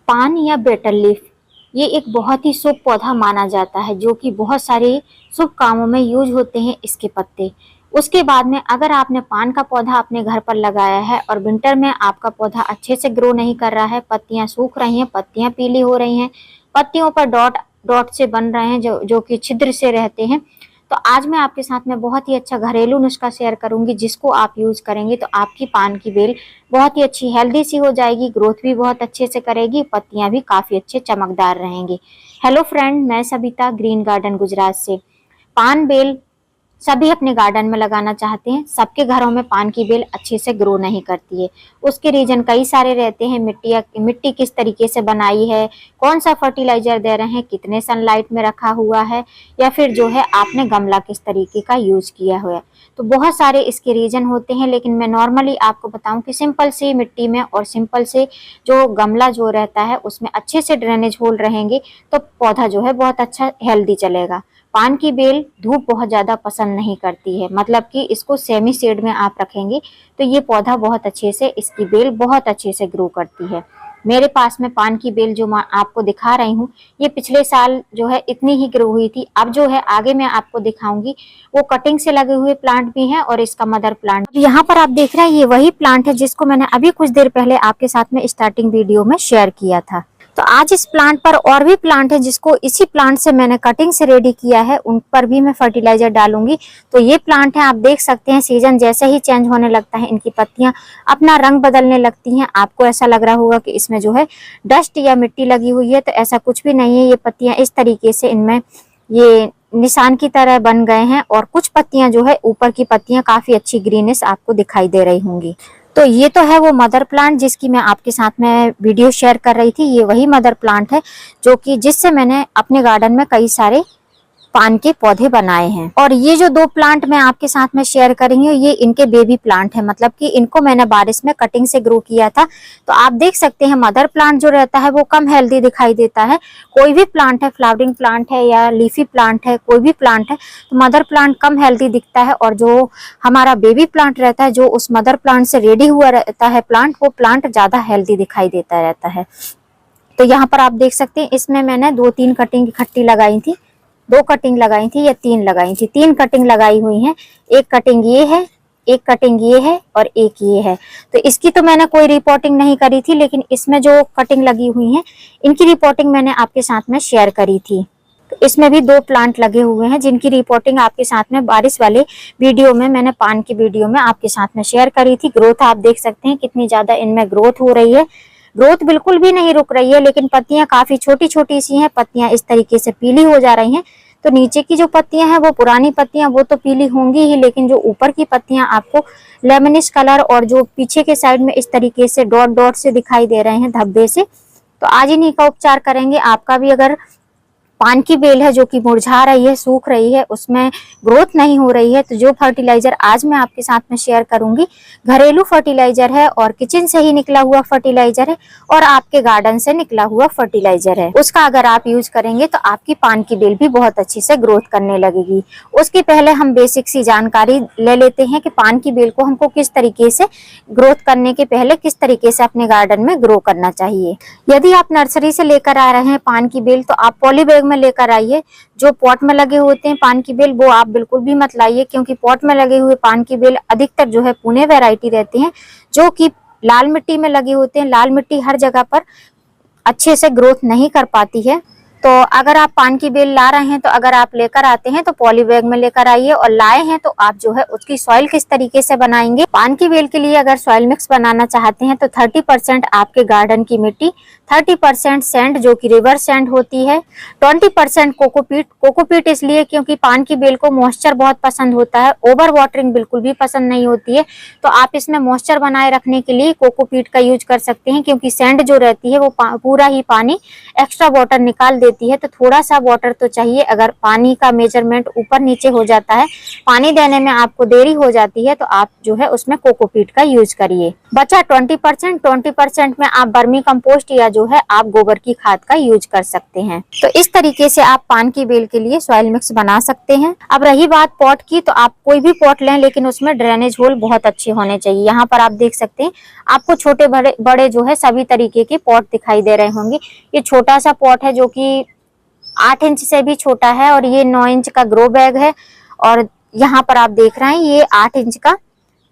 पान या battle leaf ये एक बहुत ही शुभ पौधा माना जाता है, जो कि बहुत सारे शुभ कामों में यूज होते हैं इसके पत्ते। उसके बाद में अगर आपने पान का पौधा अपने घर पर लगाया है और विंटर में आपका पौधा अच्छे से ग्रो नहीं कर रहा है, पत्तियां सूख रही हैं, पत्तियां पीली हो रही हैं, पत्तियों पर डॉट डॉट से बन रहे हैं जो कि छिद्र से रहते हैं, तो आज मैं आपके साथ में बहुत ही अच्छा घरेलू नुस्खा शेयर करूंगी, जिसको आप यूज करेंगे तो आपकी पान की बेल बहुत ही अच्छी हेल्दी सी हो जाएगी, ग्रोथ भी बहुत अच्छे से करेगी, पत्तियां भी काफी अच्छे चमकदार रहेंगी। हेलो फ्रेंड, मैं सबिता ग्रीन गार्डन गुजरात से। पान बेल सभी अपने गार्डन में लगाना चाहते हैं। सबके घरों में पान की बेल अच्छे से ग्रो नहीं करती है। उसके रीजन कई सारे रहते हैं। मिट्टी किस तरीके से बनाई है, कौन सा फर्टिलाइजर दे रहे हैं, कितने सनलाइट में रखा हुआ है, या फिर जो है आपने गमला किस तरीके का यूज किया हुआ है। तो बहुत सारे इसके रीजन होते हैं, लेकिन मैं नॉर्मली आपको बताऊं कि सिंपल सी मिट्टी में और सिंपल से जो गमला जो रहता है उसमें अच्छे से ड्रेनेज होल रहेंगे तो पौधा जो है बहुत अच्छा हेल्दी चलेगा। पान की बेल धूप बहुत ज्यादा पसंद नहीं करती है, मतलब कि इसको सेमी शेड में आप रखेंगे तो ये पौधा बहुत अच्छे से, इसकी बेल बहुत अच्छे से ग्रो करती है। मेरे पास में पान की बेल जो मैं आपको दिखा रही हूँ, ये पिछले साल जो है इतनी ही ग्रो हुई थी। अब जो है आगे मैं आपको दिखाऊंगी वो कटिंग से लगे हुए प्लांट भी हैं और इसका मदर प्लांट। यहाँ पर आप देख रहे हैं ये वही प्लांट है जिसको मैंने अभी कुछ देर पहले आपके साथ में स्टार्टिंग वीडियो में शेयर किया था। तो आज इस प्लांट पर और भी प्लांट है जिसको इसी प्लांट से मैंने कटिंग से रेडी किया है, उन पर भी मैं फर्टिलाइजर डालूंगी। तो ये प्लांट है, आप देख सकते हैं सीजन जैसे ही चेंज होने लगता है इनकी पत्तियां अपना रंग बदलने लगती हैं। आपको ऐसा लग रहा होगा कि इसमें जो है डस्ट या मिट्टी लगी हुई है, तो ऐसा कुछ भी नहीं है। ये पत्तियां इस तरीके से इनमें ये निशान की तरह बन गए हैं और कुछ पत्तियां जो है ऊपर की पत्तियां काफी अच्छी ग्रीनिश आपको दिखाई दे रही होंगी। तो ये तो है वो मदर प्लांट जिसकी मैं आपके साथ में वीडियो शेयर कर रही थी। ये वही मदर प्लांट है जो कि जिससे मैंने अपने गार्डन में कई सारे पान के पौधे बनाए हैं। और ये जो दो प्लांट मैं आपके साथ में शेयर करेंगे ये इनके बेबी प्लांट है, मतलब कि इनको मैंने बारिश में कटिंग से ग्रो किया था। तो आप देख सकते हैं मदर प्लांट जो रहता है वो कम हेल्दी दिखाई देता है। कोई भी प्लांट है, फ्लावरिंग प्लांट है या लीफी प्लांट है, कोई भी प्लांट है, तो मदर प्लांट कम हेल्दी दिखता है और जो हमारा बेबी प्लांट रहता है, जो उस मदर प्लांट से रेडी हुआ रहता है प्लांट, वो प्लांट ज्यादा हेल्दी दिखाई देता रहता है। तो यहाँ पर आप देख सकते हैं इसमें मैंने 2-3 कटिंग इकट्ठी लगाई थी, 2 कटिंग लगाई थी या 3 लगाई थी, 3 कटिंग लगाई हुई हैं। एक कटिंग ये है, एक कटिंग ये है और एक ये है। तो इसकी तो मैंने कोई रिपोर्टिंग नहीं करी थी, लेकिन इसमें जो कटिंग लगी हुई हैं इनकी रिपोर्टिंग मैंने आपके साथ में शेयर करी थी। तो इसमें भी 2 प्लांट लगे हुए हैं जिनकी रिपोर्टिंग आपके साथ में बारिश वाले वीडियो में, मैंने पान की वीडियो में आपके साथ में शेयर करी थी। ग्रोथ आप देख सकते हैं कितनी ज्यादा इनमें ग्रोथ हो रही है। ग्रोथ बिल्कुल भी नहीं रुक रही है, लेकिन पत्तियां काफी छोटी छोटी सी हैं। पत्तियां इस तरीके से पीली हो जा रही हैं। तो नीचे की जो पत्तियां हैं वो पुरानी पत्तियां, वो तो पीली होंगी ही, लेकिन जो ऊपर की पत्तियां आपको लेमनिश कलर और जो पीछे के साइड में इस तरीके से डॉट डॉट से दिखाई दे रहे हैं धब्बे से, तो आज इन्हीं का उपचार करेंगे। आपका भी अगर पान की बेल है जो कि मुरझा रही है, सूख रही है, उसमें ग्रोथ नहीं हो रही है, तो जो फर्टिलाइजर आज मैं आपके साथ में शेयर करूंगी घरेलू फर्टिलाइजर है और किचन से ही निकला हुआ फर्टिलाइजर है और आपके गार्डन से निकला हुआ फर्टिलाइजर है। उसका अगर आप यूज करेंगे तो आपकी पान की बेल भी बहुत अच्छी से ग्रोथ करने लगेगी। उसके पहले हम बेसिक सी जानकारी ले लेते हैं कि पान की बेल को हमको किस तरीके से ग्रोथ करने के पहले किस तरीके से अपने गार्डन में ग्रो करना चाहिए। यदि आप नर्सरी से लेकर आ रहे हैं पान की बेल, तो आप पॉली बैग में लेकर आइए। जो पॉट में लगे होते हैं पान की बेल वो आप बिल्कुल भी मत लाइए, क्योंकि पॉट में लगे हुए पान की बेल अधिकतर जो है पुणे वैरायटी रहते हैं, जो कि लाल मिट्टी में लगे होते हैं। लाल मिट्टी हर जगह पर अच्छे से ग्रोथ नहीं कर पाती है। तो अगर आप पान की बेल ला रहे हैं, तो अगर आप लेकर आते हैं तो पॉली बैग में लेकर आइए, और लाए हैं तो आप जो है उसकी सॉइल किस तरीके से बनाएंगे। पान की बेल के लिए अगर सॉइल मिक्स बनाना चाहते हैं तो 30% आपके गार्डन की मिट्टी, 30% सैंड जो कि रिवर सैंड होती है, 20% कोकोपीट। कोकोपीट इसलिए क्योंकि पान की बेल को मॉइस्चर बहुत पसंद होता है, ओवर वाटरिंग बिल्कुल भी पसंद नहीं होती है। तो आप इसमें मॉइस्चर बनाए रखने के लिए कोकोपीट का यूज कर सकते हैं, क्योंकि सैंड जो रहती है वो पूरा ही पानी एक्स्ट्रा वाटर निकाल देती रहती है तो थोड़ा सा वाटर तो चाहिए। अगर पानी का मेजरमेंट ऊपर नीचे हो जाता है, पानी देने में आपको देरी हो जाती है, तो आप जो है उसमें कोकोपीट का यूज करिए। बचा 20% में आप वर्मी कंपोस्ट या जो है आप गोबर की खाद का यूज कर सकते हैं। तो इस तरीके से आप पान की बेल के लिए सॉइल मिक्स बना सकते हैं। अब रही बात पॉट की, तो आप कोई भी पॉट लें लेकिन उसमें ड्रेनेज होल बहुत अच्छे होने चाहिए। यहाँ पर आप देख सकते हैं, आपको छोटे बड़े जो है सभी तरीके के पॉट दिखाई दे रहे होंगे। ये छोटा सा पॉट है जो कि 8 इंच से भी छोटा है, और ये 9 इंच का ग्रो बैग है। और यहाँ पर आप देख रहे हैं ये 8 इंच का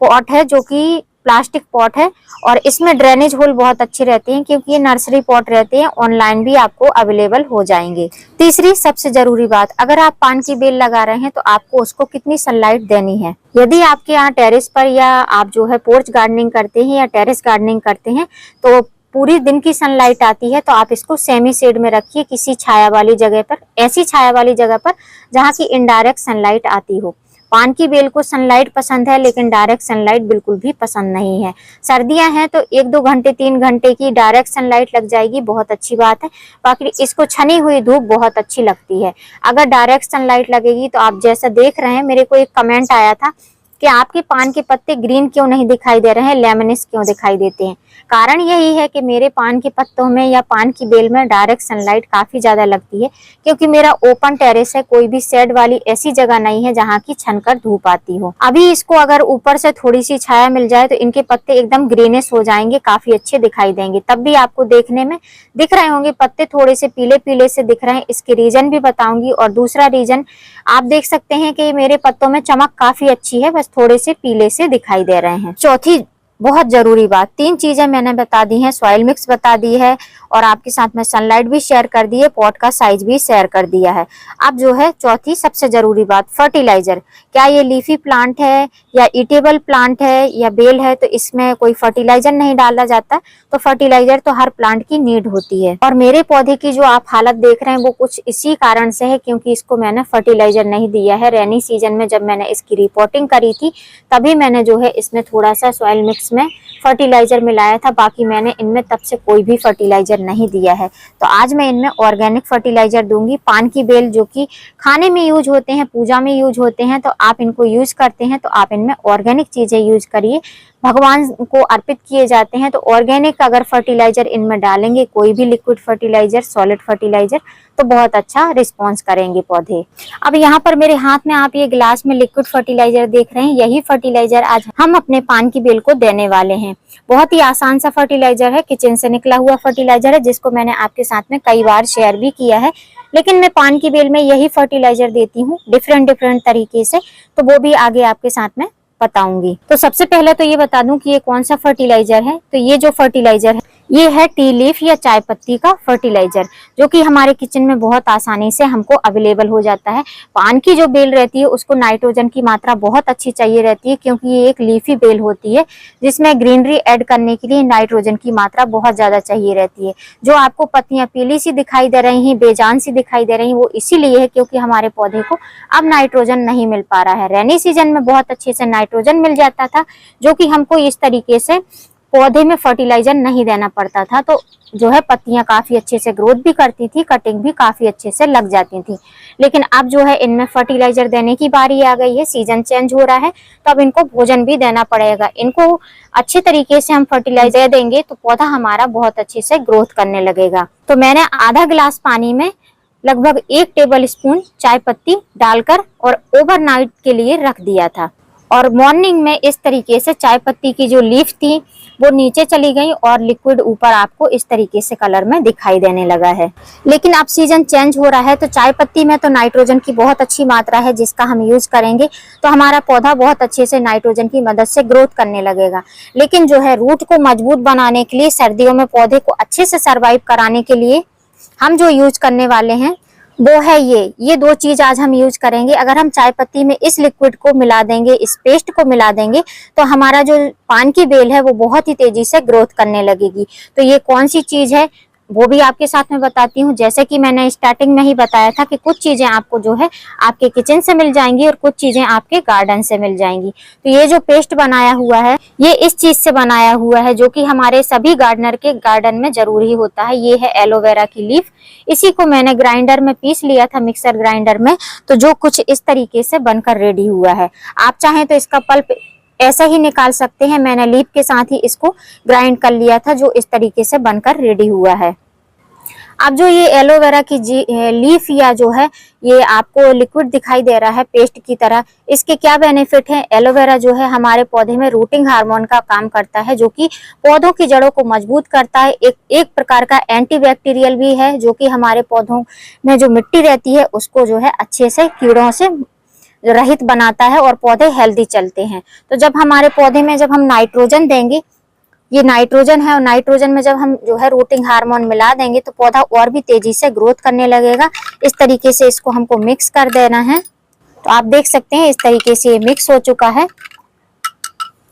पॉट है जो कि प्लास्टिक पॉट है, और इसमें ड्रेनेज होल बहुत अच्छे रहते हैं क्योंकि ये नर्सरी पॉट रहते हैं, ऑनलाइन भी आपको अवेलेबल हो जाएंगे। तीसरी सबसे जरूरी बात, अगर आप पान की बेल लगा रहे हैं तो आपको उसको कितनी सनलाइट देनी है। यदि आपके यहाँ टेरेस पर या आप जो है पोर्च गार्डनिंग करते हैं या टेरेस गार्डनिंग करते हैं तो पूरी दिन की सनलाइट आती है, तो आप इसको सेमी शेड में रखिए, किसी छाया वाली जगह पर, ऐसी छाया वाली जगह पर जहाँ की इनडायरेक्ट सनलाइट आती हो। पान की बेल को सनलाइट पसंद है लेकिन डायरेक्ट सनलाइट बिल्कुल भी पसंद नहीं है। सर्दियां हैं तो 1-2 घंटे 3 घंटे की डायरेक्ट सनलाइट लग जाएगी, बहुत अच्छी बात है। बाकी इसको छनी हुई धूप बहुत अच्छी लगती है। अगर डायरेक्ट सनलाइट लगेगी तो आप जैसा देख रहे हैं, मेरे को एक कमेंट आया था कि आपके पान के पत्ते ग्रीन क्यों नहीं दिखाई दे रहे हैं, लेमनिश क्यों दिखाई देते हैं। कारण यही है कि मेरे पान के पत्तों में या पान की बेल में डायरेक्ट सनलाइट काफी ज्यादा लगती है, क्योंकि मेरा ओपन टेरेस है, कोई भी शेड वाली ऐसी जगह नहीं है जहाँ की छनकर धूप आती हो। अभी इसको अगर ऊपर से थोड़ी सी छाया मिल जाए तो इनके पत्ते एकदम ग्रीनिश हो जाएंगे, काफी अच्छे दिखाई देंगे। तब भी आपको देखने में दिख रहे होंगे पत्ते थोड़े से पीले पीले से दिख रहे हैं, इसके रीजन भी बताऊंगी। और दूसरा रीजन आप देख सकते हैं कि मेरे पत्तों में चमक काफी अच्छी है, बस थोड़े से पीले से दिखाई दे रहे हैं। चौथी बहुत जरूरी बात, 3 चीजें मैंने बता दी हैं, सॉइल मिक्स बता दी है और आपके साथ में सनलाइट भी शेयर कर दी है, पॉट का साइज भी शेयर कर दिया है। अब जो है चौथी सबसे जरूरी बात, फर्टिलाइजर। क्या ये लीफी प्लांट है या ईटेबल प्लांट है या बेल है तो इसमें कोई फर्टिलाइजर नहीं डाला जाता, तो फर्टिलाइजर तो हर प्लांट की नीड होती है। और मेरे पौधे की जो आप हालत देख रहे हैं वो कुछ इसी कारण से है क्योंकि इसको मैंने फर्टिलाइजर नहीं दिया है। रेनी सीजन में जब मैंने इसकी रिपोर्टिंग करी थी तभी मैंने जो है इसमें थोड़ा सा सॉइल मिक्स में फर्टिलाइजर मिलाया था, बाकी मैंने इनमें तब से कोई भी फर्टिलाइजर नहीं दिया है। तो आज मैं इनमें ऑर्गेनिक फर्टिलाइजर दूंगी। पान की बेल जो कि खाने में यूज होते हैं, पूजा में यूज होते हैं, तो आप इनको यूज करते हैं तो आप इनमें ऑर्गेनिक चीजें यूज करिए। भगवान को अर्पित किए जाते हैं तो ऑर्गेनिक अगर फर्टिलाइजर इनमें डालेंगे, कोई भी लिक्विड फर्टिलाइजर, सॉलिड फर्टिलाइजर, तो बहुत अच्छा रिस्पॉन्स करेंगे पौधे। अब यहाँ पर मेरे हाथ में आप ये ग्लास में लिक्विड फर्टिलाइजर देख रहे हैं, यही फर्टिलाइजर आज हम अपने पान की बेल को देने वाले हैं। बहुत ही आसान सा फर्टिलाइजर है, किचन से निकला हुआ फर्टिलाइजर है, जिसको मैंने आपके साथ में कई बार शेयर भी किया है। लेकिन मैं पान की बेल में यही फर्टिलाइजर देती हूँ डिफरेंट तरीके से, तो वो भी आगे आपके साथ में बताऊंगी। तो सबसे पहले तो ये बता दूं कि ये कौन सा फर्टिलाइजर है। तो ये जो फर्टिलाइजर है ये है टी लीफ या चाय पत्ती का फर्टिलाइजर, जो कि हमारे किचन में बहुत आसानी से हमको अवेलेबल हो जाता है। पान की जो बेल रहती है उसको नाइट्रोजन की मात्रा बहुत अच्छी चाहिए रहती है, क्योंकि ये एक लीफी बेल होती है जिसमें ग्रीनरी ऐड करने के लिए नाइट्रोजन की मात्रा बहुत ज्यादा चाहिए रहती है। जो आपको पत्तियां पीली सी दिखाई दे रही हैं, बेजान सी दिखाई दे रही हैं, वो इसीलिए है क्योंकि हमारे पौधे को अब नाइट्रोजन नहीं मिल पा रहा है। रेनी सीजन में बहुत अच्छे से नाइट्रोजन मिल जाता था, जो कि हमको इस तरीके से पौधे में फर्टिलाइजर नहीं देना पड़ता था, तो जो है पत्तियां काफी अच्छे से ग्रोथ भी करती थी, कटिंग भी काफी अच्छे से लग जाती थी। लेकिन अब जो है इनमें फर्टिलाइजर देने की बारी आ गई है, सीजन चेंज हो रहा है, तो अब इनको भोजन भी देना पड़ेगा। इनको अच्छे तरीके से हम फर्टिलाइजर देंगे तो पौधा हमारा बहुत अच्छे से ग्रोथ करने लगेगा। तो मैंने आधा गिलास पानी में लगभग 1 टेबल स्पून चाय पत्ती डालकर और ओवरनाइट के लिए रख दिया था। और मॉर्निंग में इस तरीके से चाय पत्ती की जो लीफ थी वो नीचे चली गई और लिक्विड ऊपर आपको इस तरीके से कलर में दिखाई देने लगा है। लेकिन अब सीजन चेंज हो रहा है तो चाय पत्ती में तो नाइट्रोजन की बहुत अच्छी मात्रा है, जिसका हम यूज करेंगे तो हमारा पौधा बहुत अच्छे से नाइट्रोजन की मदद से ग्रोथ करने लगेगा। लेकिन जो है रूट को मजबूत बनाने के लिए, सर्दियों में पौधे को अच्छे से सर्वाइव कराने के लिए हम जो यूज करने वाले हैं वो है ये 2 चीज आज हम यूज करेंगे। अगर हम चाय पत्ती में इस लिक्विड को मिला देंगे, इस पेस्ट को मिला देंगे, तो हमारा जो पान की बेल है वो बहुत ही तेजी से ग्रोथ करने लगेगी। तो ये कौन सी चीज है वो भी आपके साथ में बताती हूँ। जैसे कि मैंने स्टार्टिंग में ही बताया था कि कुछ चीजें आपको जो है आपके किचन से मिल जाएंगी और कुछ चीजें आपके गार्डन से मिल जाएंगी। तो ये जो पेस्ट बनाया हुआ है ये इस चीज से बनाया हुआ है जो कि हमारे सभी गार्डनर के गार्डन में जरूरी होता है। ये है एलोवेरा की लीफ। इसी को मैंने ग्राइंडर में पीस लिया था, मिक्सर ग्राइंडर में। तो जो कुछ इस तरीके से बनकर रेडी हुआ है। आप चाहें तो इसका पल्प ऐसा ही निकाल सकते हैं। मैंने लीफ के साथ ही इसको ग्राइंड कर लिया था जो इस तरीके से बनकर रेडी हुआ है। अब जो ये एलोवेरा की लीफ या जो है ये आपको लिक्विड दिखाई दे रहा है पेस्ट की तरह, इसके क्या बेनिफिट है? एलोवेरा जो है हमारे पौधे में रूटिंग हार्मोन का काम करता है जो कि पौधों की जड़ों को मजबूत करता है। एक प्रकार का एंटीबैक्टीरियल भी है जो कि हमारे पौधों में जो मिट्टी रहती है उसको जो है अच्छे से कीड़ों से रहित बनाता है और पौधे हेल्दी चलते हैं। तो जब हमारे पौधे में जब हम नाइट्रोजन देंगे, ये नाइट्रोजन है और नाइट्रोजन में जब हम जो है रूटिंग हार्मोन मिला देंगे तो पौधा और भी तेजी से ग्रोथ करने लगेगा। इस तरीके से इसको हमको मिक्स कर देना है। तो आप देख सकते हैं इस तरीके से ये मिक्स हो चुका है।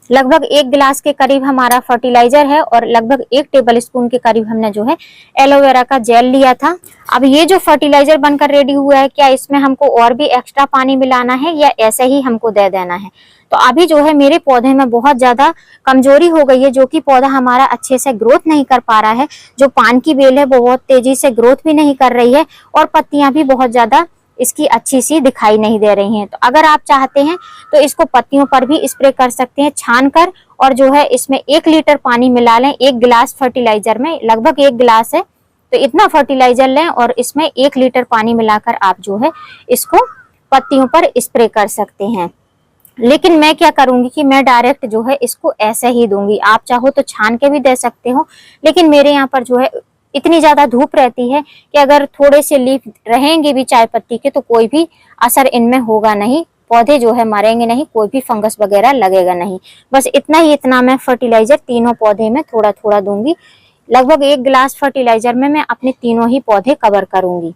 लगभग 1 गिलास के करीब हमारा फर्टिलाइजर है और लगभग 1 टेबल स्पून के करीब हमने जो है एलोवेरा का जेल लिया था। अब ये जो फर्टिलाइजर बनकर रेडी हुआ है, क्या इसमें हमको और भी एक्स्ट्रा पानी मिलाना है या ऐसे ही हमको दे देना है? तो अभी जो है मेरे पौधे में बहुत ज्यादा कमजोरी हो गई है जो कि पौधा हमारा अच्छे से ग्रोथ नहीं कर पा रहा है। जो पान की बेल है वो बहुत तेजी से ग्रोथ भी नहीं कर रही है और पत्तियां भी बहुत ज्यादा इसकी अच्छी सी दिखाई नहीं दे रही हैं। तो अगर आप चाहते हैं तो इसको पत्तियों पर भी स्प्रे कर सकते हैं छान कर, और जो है इसमें 1 लीटर पानी मिला लें। 1 गिलास फर्टिलाइजर में लगभग 1 गिलास है तो इतना फर्टिलाइजर लें और इसमें 1 लीटर पानी मिलाकर आप जो है इसको पत्तियों पर स्प्रे कर सकते हैं। लेकिन मैं क्या करूंगी कि मैं डायरेक्ट जो है इसको ऐसे ही दूंगी। आप चाहो तो छान के भी दे सकते हो, लेकिन मेरे यहाँ पर जो है इतनी ज्यादा धूप रहती है कि अगर थोड़े से लीफ रहेंगे भी चाय पत्ती के तो कोई भी असर इनमें होगा नहीं, पौधे जो है मरेंगे नहीं, कोई भी फंगस वगैरह लगेगा नहीं। बस इतना मैं फर्टिलाइजर तीनों पौधे में थोड़ा थोड़ा दूंगी। लगभग 1 गिलास फर्टिलाइजर में मैं अपने तीनों ही पौधे कवर करूंगी।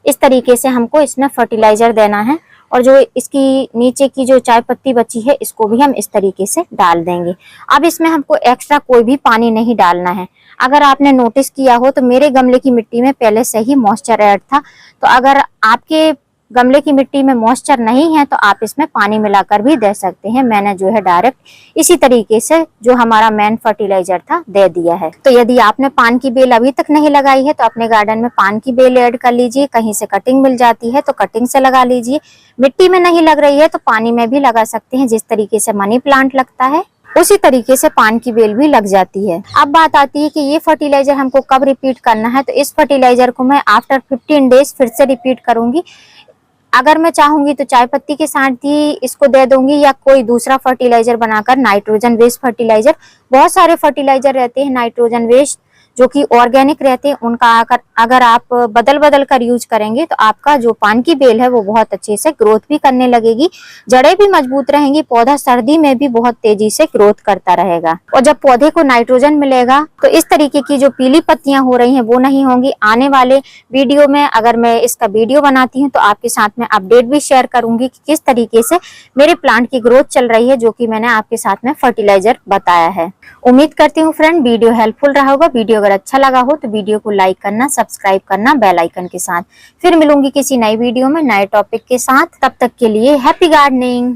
इस तरीके से हमको इसमें फर्टिलाइजर देना है। और जो इसकी नीचे की जो चाय पत्ती बची है इसको भी हम इस तरीके से डाल देंगे। अब इसमें हमको एक्स्ट्रा कोई भी पानी नहीं डालना है। अगर आपने नोटिस किया हो तो मेरे गमले की मिट्टी में पहले से ही मॉइस्चर ऐड था। तो अगर आपके गमले की मिट्टी में मॉइस्चर नहीं है तो आप इसमें पानी मिलाकर भी दे सकते हैं। मैंने जो है डायरेक्ट इसी तरीके से जो हमारा मेन फर्टिलाइजर था दे दिया है। तो यदि आपने पान की बेल अभी तक नहीं लगाई है तो अपने गार्डन में पान की बेल ऐड कर लीजिए। कहीं से कटिंग मिल जाती है तो कटिंग से लगा लीजिए। मिट्टी में नहीं लग रही है तो पानी में भी लगा सकते हैं। जिस तरीके से मनी प्लांट लगता है उसी तरीके से पान की बेल भी लग जाती है। अब बात आती है कि ये फर्टिलाइजर हमको कब रिपीट करना है। तो इस फर्टिलाइजर को मैं आफ्टर 15 डेज फिर से रिपीट करूंगी। अगर मैं चाहूंगी तो चाय पत्ती के साथ ही इसको दे दूंगी या कोई दूसरा फर्टिलाइजर बनाकर, नाइट्रोजन बेस्ड फर्टिलाइजर। बहुत सारे फर्टिलाइजर रहते हैं नाइट्रोजन बेस्ड जो कि ऑर्गेनिक रहते हैं, उनका अगर आप बदल बदल कर यूज करेंगे तो आपका जो पान की बेल है वो बहुत अच्छे से ग्रोथ भी करने लगेगी, जड़ें भी मजबूत रहेंगी, पौधा सर्दी में भी बहुत तेजी से ग्रोथ करता रहेगा। और जब पौधे को नाइट्रोजन मिलेगा तो इस तरीके की जो पीली पत्तियां हो रही हैं वो नहीं होंगी। आने वाले वीडियो में अगर मैं इसका वीडियो बनाती हूँ तो आपके साथ में अपडेट भी शेयर करूंगी कि किस तरीके से मेरे प्लांट की ग्रोथ चल रही है, जो कि मैंने आपके साथ में फर्टिलाइजर बताया है। उम्मीद करती हूँ फ्रेंड वीडियो हेल्पफुल रहा होगा। वीडियो अगर अच्छा लगा हो तो वीडियो को लाइक करना, सब्सक्राइब करना बेल आइकन के साथ। फिर मिलूंगी किसी नई वीडियो में नए टॉपिक के साथ। तब तक के लिए हैप्पी गार्डनिंग।